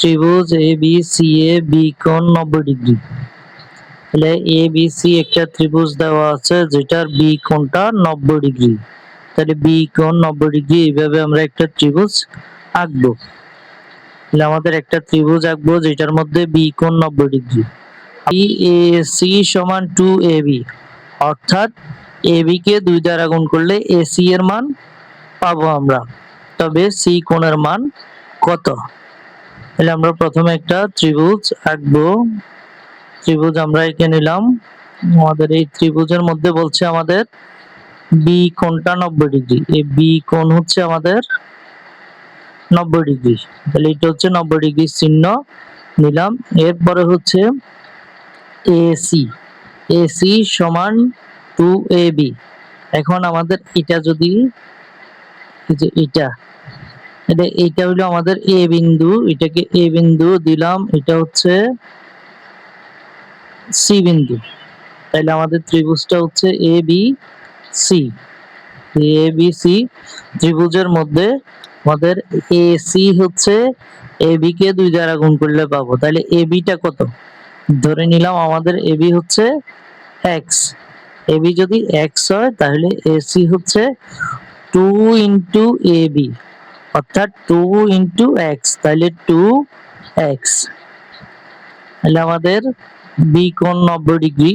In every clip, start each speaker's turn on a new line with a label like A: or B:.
A: ত্রিভুজ A B C A B কোণ 90 degree. তাহলে এ বি সি একটা ত্রিভুজ দেওয়া আছে যেটার বি কোণটা 90 ডিগ্রি। তাহলে বি কোণ 90 ডিগ্রি, এইভাবে আমরা একটা ত্রিভুজ আঁকবো। তাহলে আমাদের একটা ত্রিভুজ আঁকবো যেটার মধ্যে বি কোণ 90 ডিগ্রি। এ সি সমান 2ab, অর্থাৎ এবি কে 2 দ্বারা গুণ করলে এসি এর মান পাবো আমরা। তবে সি কোণের মান কত? তাহলে আমরা প্রথমে একটা ত্রিভুজ আঁকবো। ত্রিভুজ আমরা এঁকে নিলাম। আমাদের এই ত্রিভুজের মধ্যে বলছে আমাদের বি কোণটা 90 ডিগ্রি। এই বি কোণ হচ্ছে আমাদের 90 ডিগ্রি। তাহলে এটা হচ্ছে 90 ডিগ্রি চিহ্ন নিলাম। এরপরে হচ্ছে এসি, এসি সমান 2ab। এখন আমাদের এটা যদি এটা হলো আমাদের এ বিন্দু, এটাকে এ বিন্দু দিলাম, এটা হচ্ছে সি বিন্দু। তাহলে আমাদের ত্রিভুজটা হচ্ছে A B C. A B C ত্রিভুজের মধ্যে আমাদের এ সি হচ্ছে এ বি কে 2 দ্বারা গুণ করলে পাবো। তাহলে এ বিটা কত? ধরে নিলাম আমাদের এ বি হচ্ছে এক্স। এ বি যদি এক্স হয় তাহলে এ সি হচ্ছে 2 ইন্টু এ বি, অর্থাৎ 2 ইন্টু এক্স, তাহলে 2x। তাহলে আমাদের বি কোণ 90 ডিগ্রি,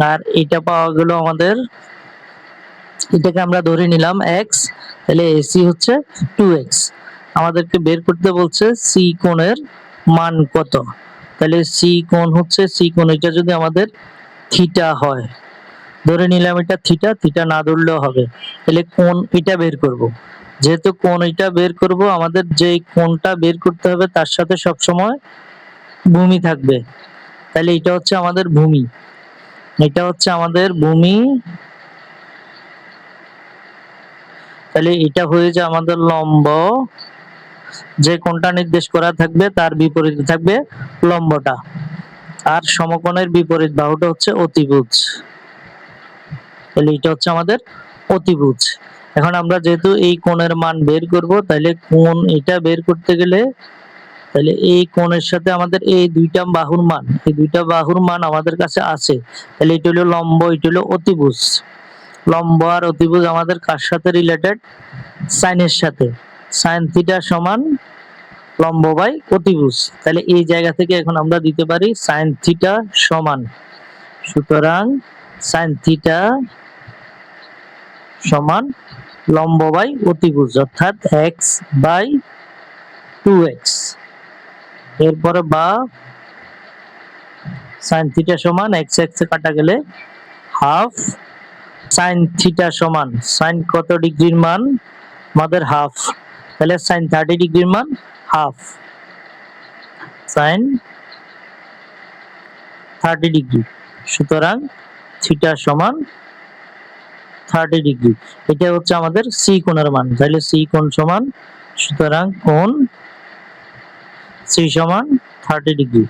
A: আর এটা পাওয়া গেল আমাদের, এটাকে আমরা ধরে নিলাম x। তাহলে এসি হচ্ছে 2x। আমাদেরকে বের করতে বলছে সি কোণের মান কত। তাহলে সি কোণ হচ্ছে, সি কোণ এটা যদি আমাদের থিটা হয়, ধরে নিলাম এটা থিটা, থিটা না ধরলেও হবে। তাহলে কোণ এটা বের করব। যেহেতু কোণ এটা বের করব, আমাদের যে কোণটা বের করতে হবে তার সাথে সবসময় ভূমি থাকবে। তাহলে এটা হচ্ছে আমাদের ভূমি, এটা হচ্ছে আমাদের ভূমি। তাহলে এটা হয়ে যায় আমাদের লম্ব। যে কোণটা নির্দেশ করা থাকবে তার বিপরীতে থাকবে লম্বটা, আর সমকোণের বিপরীত বাহুটা হচ্ছে অতিভুজ। তাহলে এটা হচ্ছে আমাদের অতিভুজ। এখন আমরা যেহেতু এই কোণের মান বের করব, তাহলে কোণ এটা বের করতে গেলে, তাহলে এই কোণের সাথে আমাদের এই দুইটা বাহুর মান, এই দুইটা বাহুর মান আমাদের কাছে আছে। তাহলে এটা হলো লম্ব, এটা হলো অতিভুজ। লম্ব আর অতিভুজ আমাদের কার সাথে রিলেটেড? সাইনের সাথে। সাইন থিটা সমান লম্ব বাই অতিভুজ। তাহলে এই জায়গা থেকে এখন আমরা দিতে পারি সাইন থিটা সমান, সুতরাং সাইন থিটা সমান লম্ব বাই অতিভুজ, অর্থাৎ x/2x। এরপরে বা সাইন থিটা সমান x x কাটা গেলে হাফ সাইন থিটা সমান, সাইন কত ডিগ্রির মান? আমাদের হাফ। তাহলে সাইন 30 ডিগ্রির মান হাফ, সাইন 30 ডিগ্রি। সুতরাং থিটা সমান 30 ডিগ্রি। এটা হচ্ছে আমাদের সি কোণের মান। তাহলে সি কোণ সমান, সুতরাং কোণ সি সমান 30 ডিগ্রি।